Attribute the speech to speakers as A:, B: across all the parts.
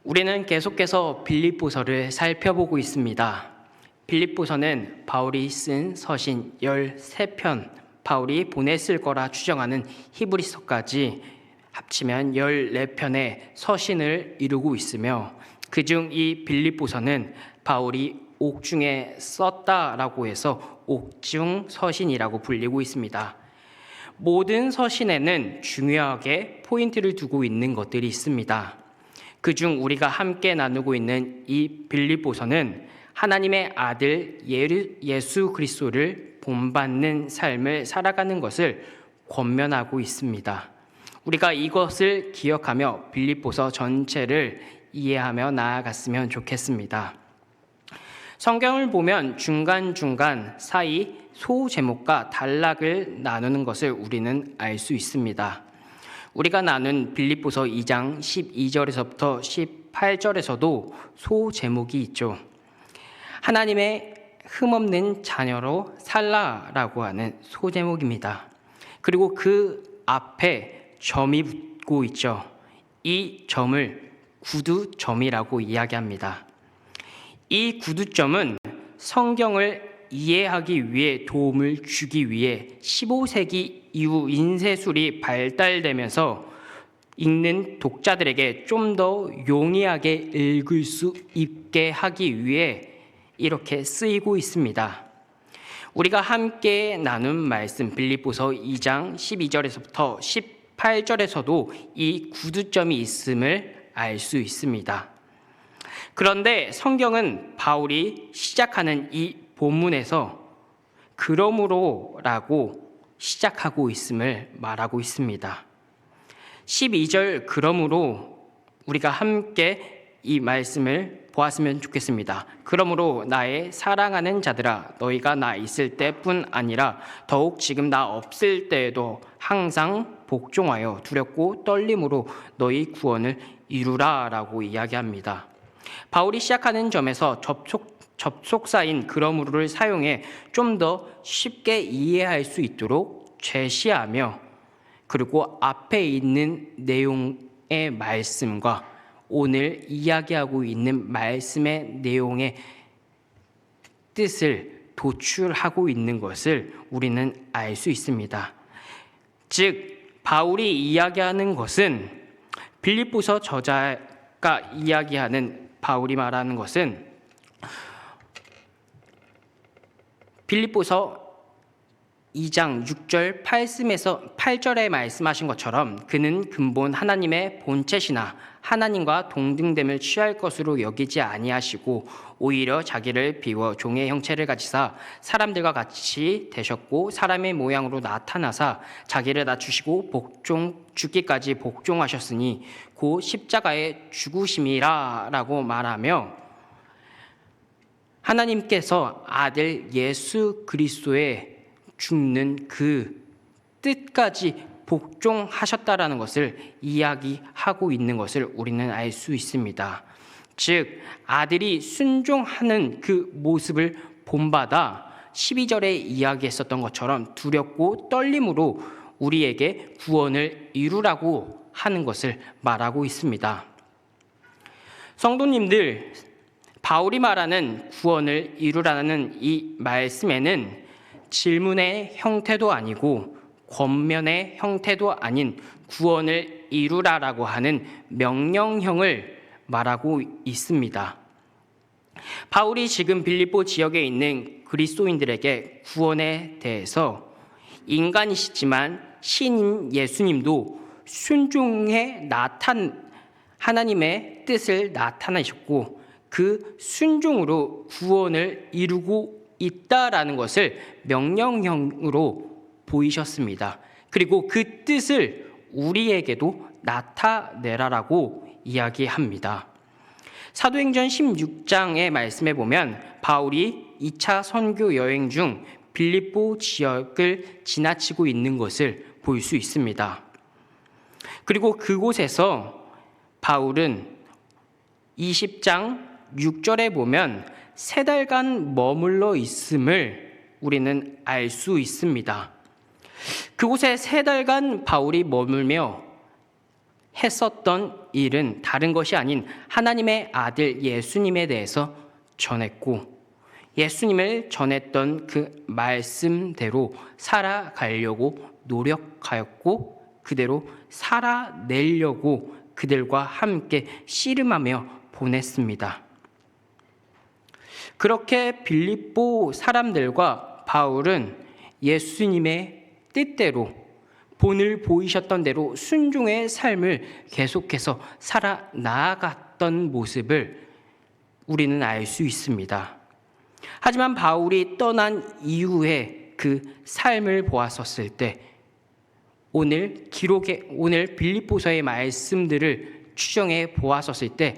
A: 우리는 계속해서 빌립보서를 살펴보고 있습니다. 빌립보서는 바울이 쓴 서신 13편, 바울이 보냈을 거라 추정하는 히브리서까지 합치면 14편의 서신을 이루고 있으며, 그중 이 빌립보서는 바울이 옥중에 썼다라고 해서 옥중 서신이라고 불리고 있습니다. 모든 서신에는 중요하게 포인트를 두고 있는 것들이 있습니다. 그중 우리가 함께 나누고 있는 이 빌립보서는 하나님의 아들 예수 그리스도를 본받는 삶을 살아가는 것을 권면하고 있습니다. 우리가 이것을 기억하며 빌립보서 전체를 이해하며 나아갔으면 좋겠습니다. 성경을 보면 중간중간 사이 소제목과 단락을 나누는 것을 우리는 알 수 있습니다. 우리가 나눈 빌립보서 2장 12절에서부터 18절에서도 소제목이 있죠. 하나님의 흠없는 자녀로 살라라고 하는 소제목입니다. 그리고 그 앞에 점이 붙고 있죠. 이 점을 구두점이라고 이야기합니다. 이 구두점은 성경을 이해하기 위해 도움을 주기 위해 15세기 이후 인쇄술이 발달되면서 읽는 독자들에게 좀 더 용이하게 읽을 수 있게 하기 위해 이렇게 쓰이고 있습니다. 우리가 함께 나눈 말씀 빌립보서 2장 12절에서부터 18절에서도 이 구두점이 있음을 알 수 있습니다. 그런데 성경은 바울이 시작하는 이 본문에서 그러므로라고 시작하고 있음을 말하고 있습니다. 12절 그러므로 우리가 함께 이 말씀을 보았으면 좋겠습니다. 그러므로 나의 사랑하는 자들아, 너희가 나 있을 때뿐 아니라 더욱 지금 나 없을 때에도 항상 복종하여 두렵고 떨림으로 너희 구원을 이루라 라고 이야기합니다. 바울이 시작하는 점에서 접속사인 그러므로를 사용해 좀 더 쉽게 이해할 수 있도록 제시하며, 그리고 앞에 있는 내용의 말씀과 오늘 이야기하고 있는 말씀의 내용의 뜻을 도출하고 있는 것을 우리는 알 수 있습니다. 즉, 바울이 이야기하는 것은 빌립보서 저자가 이야기하는, 바울이 말하는 것은 빌립보서 2장 6절 8절에 말씀하신 것처럼 그는 근본 하나님의 본체시나 하나님과 동등됨을 취할 것으로 여기지 아니하시고 오히려 자기를 비워 종의 형체를 가지사 사람들과 같이 되셨고 사람의 모양으로 나타나사 자기를 낮추시고 죽기까지 복종하셨으니 곧 십자가의 죽으심이라 라고 말하며, 하나님께서 아들 예수 그리스도의 죽는 그 뜻까지 복종하셨다라는 것을 이야기하고 있는 것을 우리는 알 수 있습니다. 즉, 아들이 순종하는 그 모습을 본받아 12절에 이야기했었던 것처럼 두렵고 떨림으로 우리에게 구원을 이루라고 하는 것을 말하고 있습니다. 성도님들, 바울이 말하는 구원을 이루라는 이 말씀에는 질문의 형태도 아니고 권면의 형태도 아닌 구원을 이루라라고 하는 명령형을 말하고 있습니다. 바울이 지금 빌립보 지역에 있는 그리스도인들에게 구원에 대해서 인간이시지만 신인 예수님도 순종해 하나님의 뜻을 나타내셨고 그 순종으로 구원을 이루고 있다라는 것을 명령형으로 보이셨습니다. 그리고 그 뜻을 우리에게도 나타내라라고 이야기합니다. 사도행전 16장의 말씀에 보면 바울이 2차 선교 여행 중 빌립보 지역을 지나치고 있는 것을 볼 수 있습니다. 그리고 그곳에서 바울은 20장 6절에 보면 3달간 머물러 있음을 우리는 알 수 있습니다. 그곳에 3달간 바울이 머물며 했었던 일은 다른 것이 아닌 하나님의 아들 예수님에 대해서 전했고, 예수님을 전했던 그 말씀대로 살아가려고 노력하였고, 그대로 살아내려고 그들과 함께 씨름하며 보냈습니다. 그렇게 빌립보 사람들과 바울은 예수님의 뜻대로 본을 보이셨던 대로 순종의 삶을 계속해서 살아 나아갔던 모습을 우리는 알 수 있습니다. 하지만 바울이 떠난 이후에 그 삶을 보았었을 때 오늘 빌립보서의 말씀들을 추정해 보았었을 때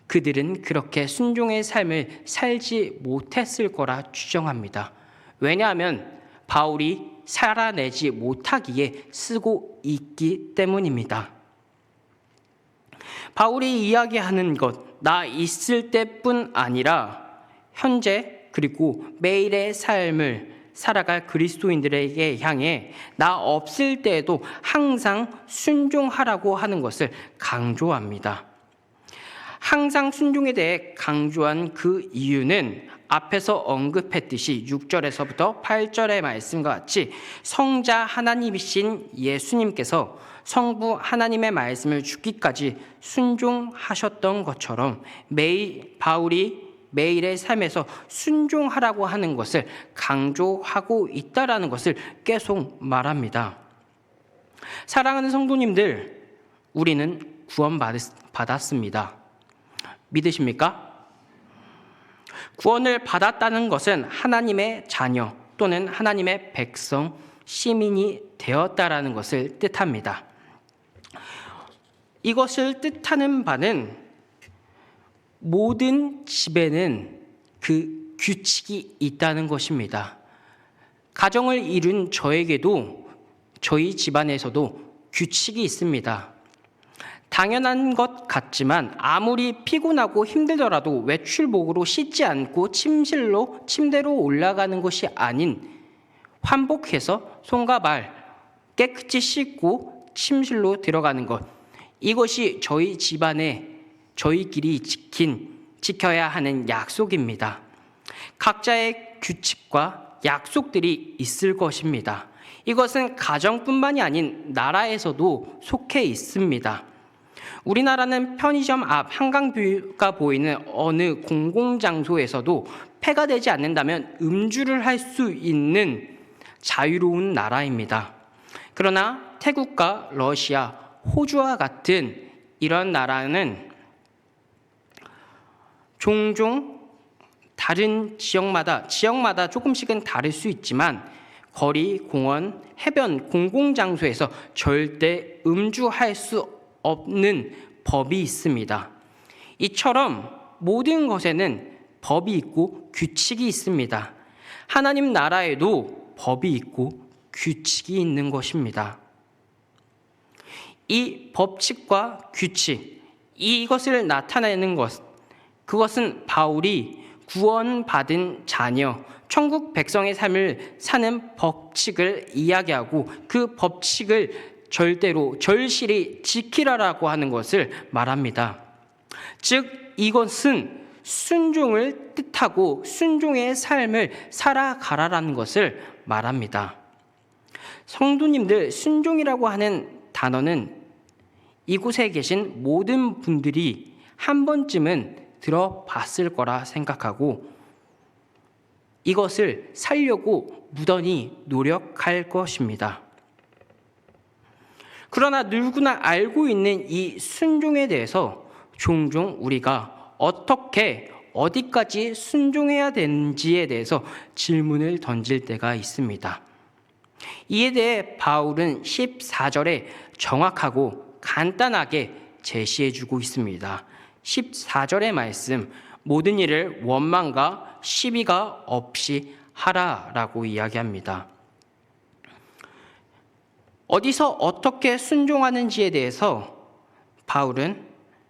A: 그들은 그렇게 순종의 삶을 살지 못했을 거라 추정합니다. 왜냐하면 바울이 살아내지 못하기에 쓰고 있기 때문입니다. 바울이 이야기하는 것, 나 있을 때뿐 아니라 현재 그리고 매일의 삶을 살아갈 그리스도인들에게 향해 나 없을 때에도 항상 순종하라고 하는 것을 강조합니다. 항상 순종에 대해 강조한 그 이유는 앞에서 언급했듯이 6절에서부터 8절의 말씀과 같이 성자 하나님이신 예수님께서 성부 하나님의 말씀을 죽기까지 순종하셨던 것처럼 바울이 매일의 삶에서 순종하라고 하는 것을 강조하고 있다라는 것을 계속 말합니다. 사랑하는 성도님들, 우리는 구원받았습니다. 믿으십니까? 구원을 받았다는 것은 하나님의 자녀 또는 하나님의 백성, 시민이 되었다라는 것을 뜻합니다. 이것을 뜻하는 바는 모든 집에는 그 규칙이 있다는 것입니다. 가정을 이룬 저에게도 저희 집안에서도 규칙이 있습니다. 당연한 것 같지만 아무리 피곤하고 힘들더라도 외출복으로 씻지 않고 침대로 올라가는 것이 아닌 환복해서 손과 발 깨끗이 씻고 침실로 들어가는 것, 이것이 저희 집안에 저희끼리 지켜야 하는 약속입니다. 각자의 규칙과 약속들이 있을 것입니다. 이것은 가정뿐만이 아닌 나라에서도 속해 있습니다. 우리나라는 편의점 앞 한강뷰가 보이는 어느 공공장소에서도 폐가 되지 않는다면 음주를 할 수 있는 자유로운 나라입니다. 그러나 태국과 러시아, 호주와 같은 이런 나라는 종종 다른 지역마다 조금씩은 다를 수 있지만 거리, 공원, 해변, 공공장소에서 절대 음주할 수 없는 법이 있습니다. 이처럼 모든 것에는 법이 있고 규칙이 있습니다. 하나님 나라에도 법이 있고 규칙이 있는 것입니다. 이 법칙과 규칙, 이것을 나타내는 그것은 바울이 구원받은 자녀, 천국 백성의 삶을 사는 법칙을 이야기하고 그 법칙을 절실히 지키라라고 하는 것을 말합니다. 즉 이것은 순종을 뜻하고 순종의 삶을 살아가라라는 것을 말합니다. 성도님들, 순종이라고 하는 단어는 이곳에 계신 모든 분들이 한 번쯤은 들어봤을 거라 생각하고 이것을 살려고 무던히 노력할 것입니다. 그러나 누구나 알고 있는 이 순종에 대해서 종종 우리가 어디까지 순종해야 되는지에 대해서 질문을 던질 때가 있습니다. 이에 대해 바울은 14절에 정확하고 간단하게 제시해주고 있습니다. 14절의 말씀, 모든 일을 원망과 시비가 없이 하라라고 이야기합니다. 어디서 어떻게 순종하는지에 대해서 바울은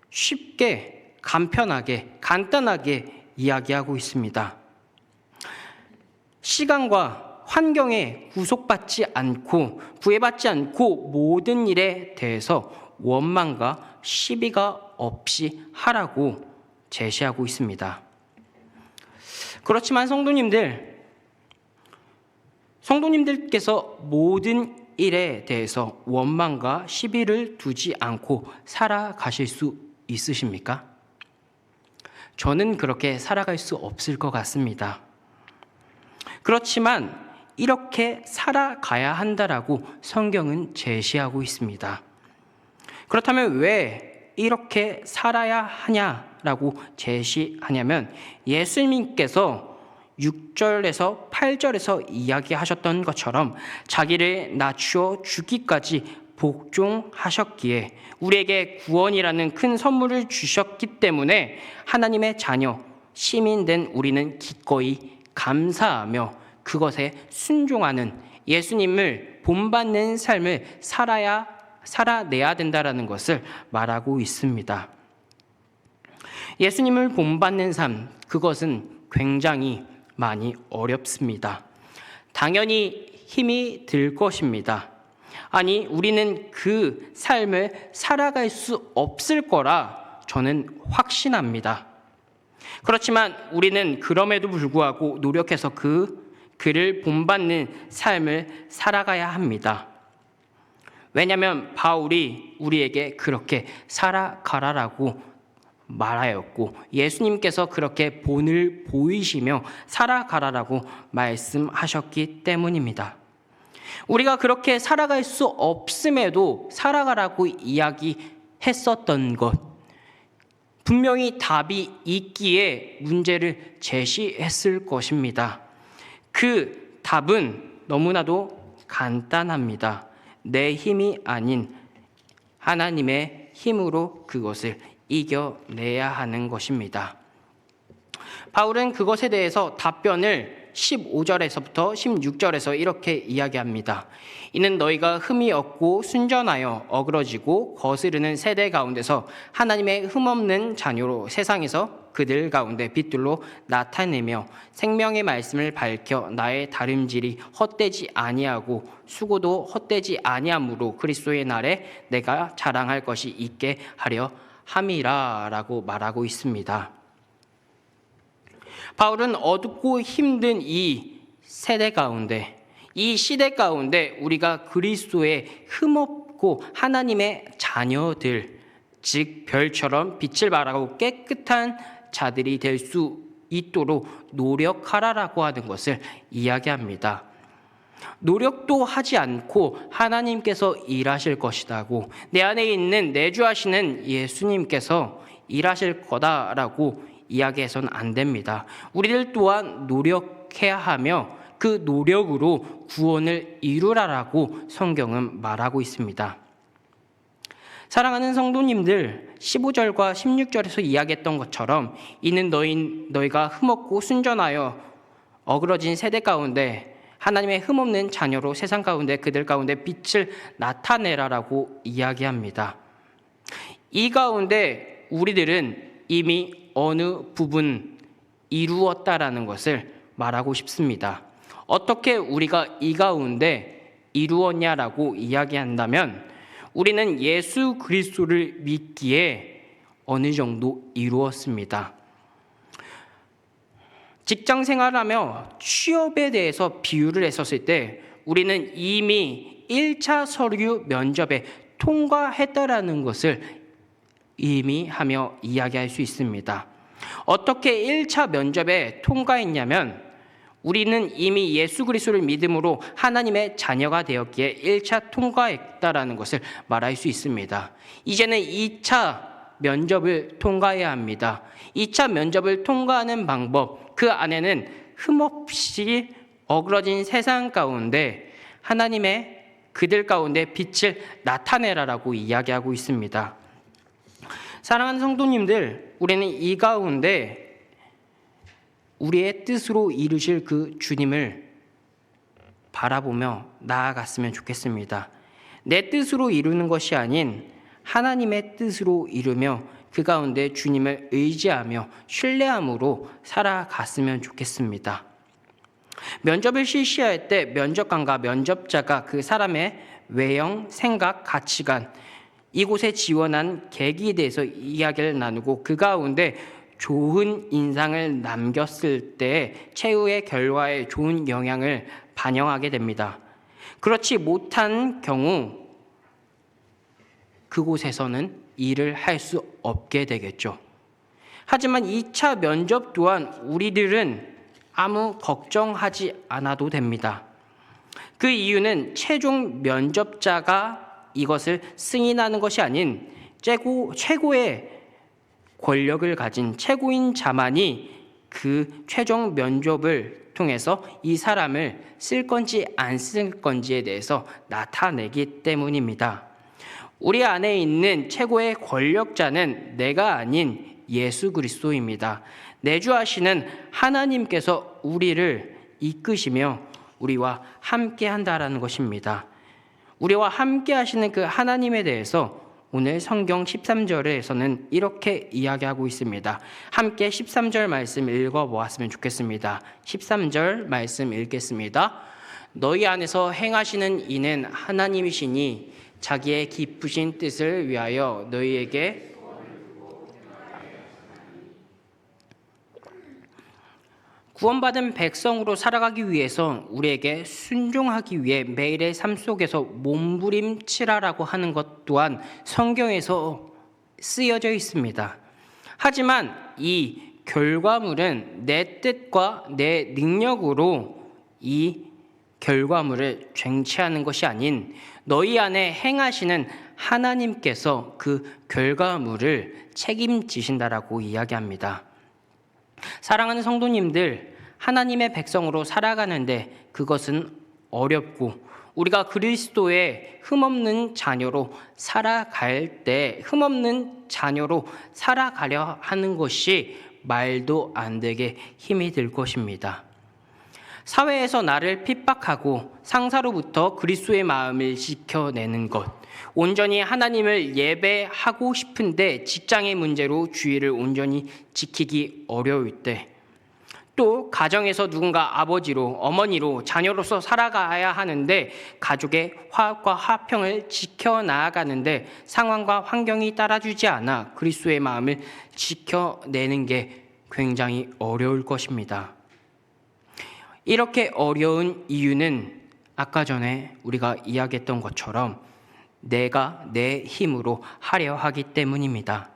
A: 쉽게, 간편하게, 간단하게 이야기하고 있습니다. 시간과 환경에 구애받지 않고 모든 일에 대해서 원망과 시비가 없이 하라고 제시하고 있습니다. 그렇지만 성도님들께서 모든 일에 대해서 원망과 시비를 두지 않고 살아가실 수 있으십니까? 저는 그렇게 살아갈 수 없을 것 같습니다. 그렇지만 이렇게 살아가야 한다라고 성경은 제시하고 있습니다. 그렇다면 왜 이렇게 살아야 하냐라고 제시하냐면 예수님께서 6절에서 8절에서 이야기하셨던 것처럼 자기를 낮추어 죽기까지 복종하셨기에 우리에게 구원이라는 큰 선물을 주셨기 때문에 하나님의 자녀, 시민된 우리는 기꺼이 감사하며 그것에 순종하는 예수님을 본받는 삶을 살아내야 된다라는 것을 말하고 있습니다. 예수님을 본받는 삶, 그것은 굉장히 많이 어렵습니다. 당연히 힘이 들 것입니다. 아니, 우리는 그 삶을 살아갈 수 없을 거라 저는 확신합니다. 그렇지만 우리는 그럼에도 불구하고 노력해서 그를 본받는 삶을 살아가야 합니다. 왜냐하면 바울이 우리에게 그렇게 살아가라라고 말하였고 예수님께서 그렇게 본을 보이시며 살아가라라고 말씀하셨기 때문입니다. 우리가 그렇게 살아갈 수 없음에도 살아가라고 이야기했었던 것, 분명히 답이 있기에 문제를 제시했을 것입니다. 그 답은 너무나도 간단합니다. 내 힘이 아닌 하나님의 힘으로 그것을 이겨내야 하는 것입니다. 바울은 그것에 대해서 답변을 15절에서부터 16절에서 이렇게 이야기합니다. 이는 너희가 흠이 없고 순전하여 어그러지고 거스르는 세대 가운데서 하나님의 흠없는 자녀로 세상에서 그들 가운데 빛들로 나타내며 생명의 말씀을 밝혀 나의 다름질이 헛되지 아니하고 수고도 헛되지 아니하므로 그리스도의 날에 내가 자랑할 것이 있게 하려 함이라라고 말하고 있습니다. 바울은 어둡고 힘든 이 세대 가운데, 이 시대 가운데 우리가 그리스도의 흠없고 하나님의 자녀들, 즉 별처럼 빛을 발하고 깨끗한 자들이 될 수 있도록 노력하라라고 하는 것을 이야기합니다. 노력도 하지 않고 하나님께서 일하실 것이다고, 내 안에 있는 내주하시는 예수님께서 일하실 거다라고 이야기해서는 안 됩니다. 우리들 또한 노력해야 하며 그 노력으로 구원을 이루라라고 성경은 말하고 있습니다. 사랑하는 성도님들, 15절과 16절에서 이야기했던 것처럼 이는 너희가 흠없고 순전하여 어그러진 세대 가운데 하나님의 흠없는 자녀로 세상 가운데 그들 가운데 빛을 나타내라라고 이야기합니다. 이 가운데 우리들은 이미 어느 부분 이루었다라는 것을 말하고 싶습니다. 어떻게 우리가 이 가운데 이루었냐라고 이야기한다면 우리는 예수 그리스도를 믿기에 어느 정도 이루었습니다. 직장 생활하며 취업에 대해서 비유를 했었을 때 우리는 이미 1차 서류 면접에 통과했다라는 것을 이미 하며 이야기할 수 있습니다. 어떻게 1차 면접에 통과했냐면 우리는 이미 예수 그리스도를 믿음으로 하나님의 자녀가 되었기에 1차 통과했다라는 것을 말할 수 있습니다. 이제는 2차 면접을 통과해야 합니다. 2차 면접을 통과하는 방법, 그 안에는 흠없이 어그러진 세상 가운데 하나님의 그들 가운데 빛을 나타내라라고 이야기하고 있습니다. 사랑하는 성도님들, 우리는 이 가운데 우리의 뜻으로 이루실 그 주님을 바라보며 나아갔으면 좋겠습니다. 내 뜻으로 이루는 것이 아닌 하나님의 뜻으로 이루며 그 가운데 주님을 의지하며 신뢰함으로 살아갔으면 좋겠습니다. 면접을 실시할 때 면접관과 면접자가 그 사람의 외형, 생각, 가치관, 이곳에 지원한 계기에 대해서 이야기를 나누고 그 가운데 좋은 인상을 남겼을 때 최후의 결과에 좋은 영향을 반영하게 됩니다. 그렇지 못한 경우 그곳에서는 일을 할 수 없게 되겠죠. 하지만 2차 면접 또한 우리들은 아무 걱정하지 않아도 됩니다. 그 이유는 최종 면접자가 이것을 승인하는 것이 아닌 최고의 권력을 가진 최고인 자만이 그 최종 면접을 통해서 이 사람을 쓸 건지 안 쓸 건지에 대해서 나타내기 때문입니다. 우리 안에 있는 최고의 권력자는 내가 아닌 예수 그리스도입니다. 내주하시는 하나님께서 우리를 이끄시며 우리와 함께 한다라는 것입니다. 우리와 함께 하시는 그 하나님에 대해서 오늘 성경 13절에서는 이렇게 이야기하고 있습니다. 함께 13절 말씀 읽어보았으면 좋겠습니다. 13절 말씀 읽겠습니다. 너희 안에서 행하시는 이는 하나님이시니 자기의 기쁘신 뜻을 위하여 너희에게 구원받은 백성으로 살아가기 위해서 우리에게 순종하기 위해 매일의 삶 속에서 몸부림치라라고 하는 것 또한 성경에서 쓰여져 있습니다. 하지만 이 결과물은 내 뜻과 내 능력으로 이 결과물을 쟁취하는 것이 아닌 너희 안에 행하시는 하나님께서 그 결과물을 책임지신다라고 이야기합니다. 사랑하는 성도님들, 하나님의 백성으로 살아가는데 그것은 어렵고 우리가 그리스도의 흠없는 자녀로 살아갈 때 흠없는 자녀로 살아가려 하는 것이 말도 안 되게 힘이 들 것입니다. 사회에서 나를 핍박하고 상사로부터 그리스도의 마음을 지켜내는 것, 온전히 하나님을 예배하고 싶은데 직장의 문제로 주의를 온전히 지키기 어려울 때, 또 가정에서 누군가 아버지로 어머니로 자녀로서 살아가야 하는데 가족의 화합과 화평을 지켜나가는데 상황과 환경이 따라주지 않아 그리스도의 마음을 지켜내는 게 굉장히 어려울 것입니다. 이렇게 어려운 이유는 아까 전에 우리가 이야기했던 것처럼 내가 내 힘으로 하려 하기 때문입니다.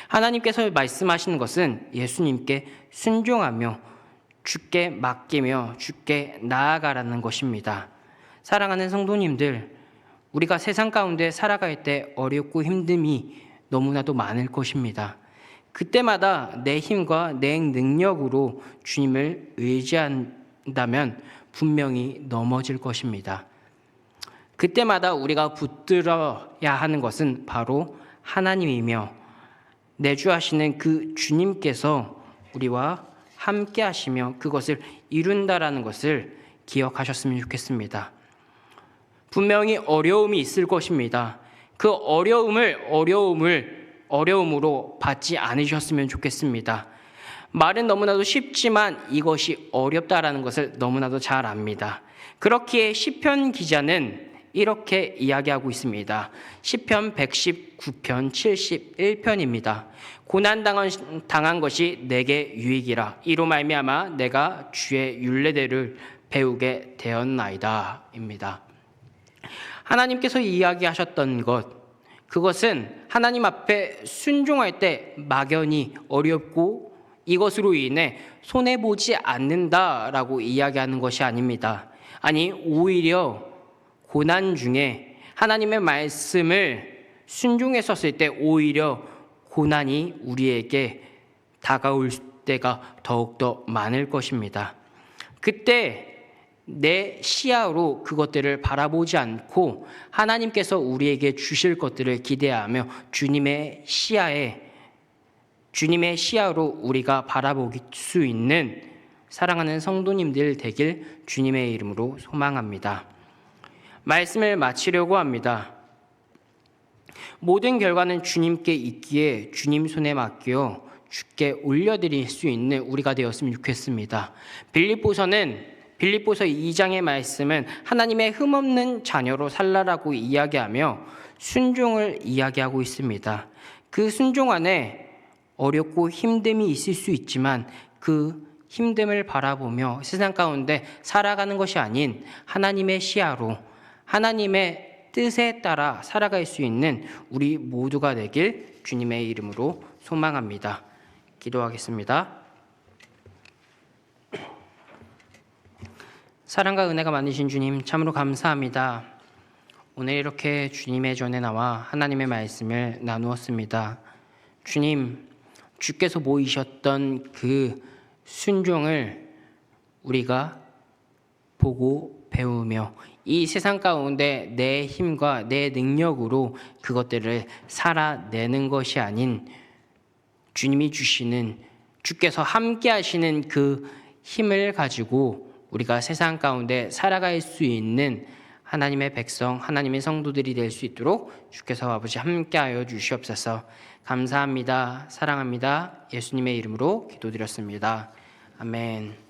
A: 하나님께서 말씀하시는 것은 예수님께 순종하며 주께 맡기며 주께 나아가라는 것입니다. 사랑하는 성도님들, 우리가 세상 가운데 살아갈 때 어렵고 힘듦이 너무나도 많을 것입니다. 그때마다 내 힘과 내 능력으로 주님을 의지한다면 분명히 넘어질 것입니다. 그때마다 우리가 붙들어야 하는 것은 바로 하나님이며 내주하시는 그 주님께서 우리와 함께 하시며 그것을 이룬다라는 것을 기억하셨으면 좋겠습니다. 분명히 어려움이 있을 것입니다. 그 어려움으로 받지 않으셨으면 좋겠습니다. 말은 너무나도 쉽지만 이것이 어렵다라는 것을 너무나도 잘 압니다. 그렇기에 시편 기자는 이렇게 이야기하고 있습니다. 시편 119편 71편입니다. 고난당한 것이 내게 유익이라 이로 말미암아 내가 주의 율례대를 배우게 되었나이다 입니다. 하나님께서 이야기하셨던 그것은 하나님 앞에 순종할 때 막연히 어렵고 이것으로 인해 손해보지 않는다라고 이야기하는 것이 아닙니다. 아니 오히려 고난 중에 하나님의 말씀을 순종했었을 때 오히려 고난이 우리에게 다가올 때가 더욱더 많을 것입니다. 그때 내 시야로 그것들을 바라보지 않고 하나님께서 우리에게 주실 것들을 기대하며 주님의 시야로 우리가 바라볼 수 있는 사랑하는 성도님들 되길 주님의 이름으로 소망합니다. 말씀을 마치려고 합니다. 모든 결과는 주님께 있기에 주님 손에 맡겨 주께 올려드릴 수 있는 우리가 되었으면 좋겠습니다. 빌립보서 2장의 말씀은 하나님의 흠없는 자녀로 살라라고 이야기하며 순종을 이야기하고 있습니다. 그 순종 안에 어렵고 힘듦이 있을 수 있지만 그 힘듦을 바라보며 세상 가운데 살아가는 것이 아닌 하나님의 시야로 하나님의 뜻에 따라 살아갈 수 있는 우리 모두가 되길 주님의 이름으로 소망합니다. 기도하겠습니다. 사랑과 은혜가 많으신 주님, 참으로 감사합니다. 오늘 이렇게 주님의 전에 나와 하나님의 말씀을 나누었습니다. 주님, 주께서 모이셨던 그 순종을 우리가 보고 배우며 이 세상 가운데 내 힘과 내 능력으로 그것들을 살아내는 것이 아닌 주님이 주시는, 주께서 함께 하시는 그 힘을 가지고 우리가 세상 가운데 살아갈 수 있는 하나님의 백성, 하나님의 성도들이 될 수 있도록 주께서 아버지 함께하여 주시옵소서. 감사합니다. 사랑합니다. 예수님의 이름으로 기도드렸습니다. 아멘.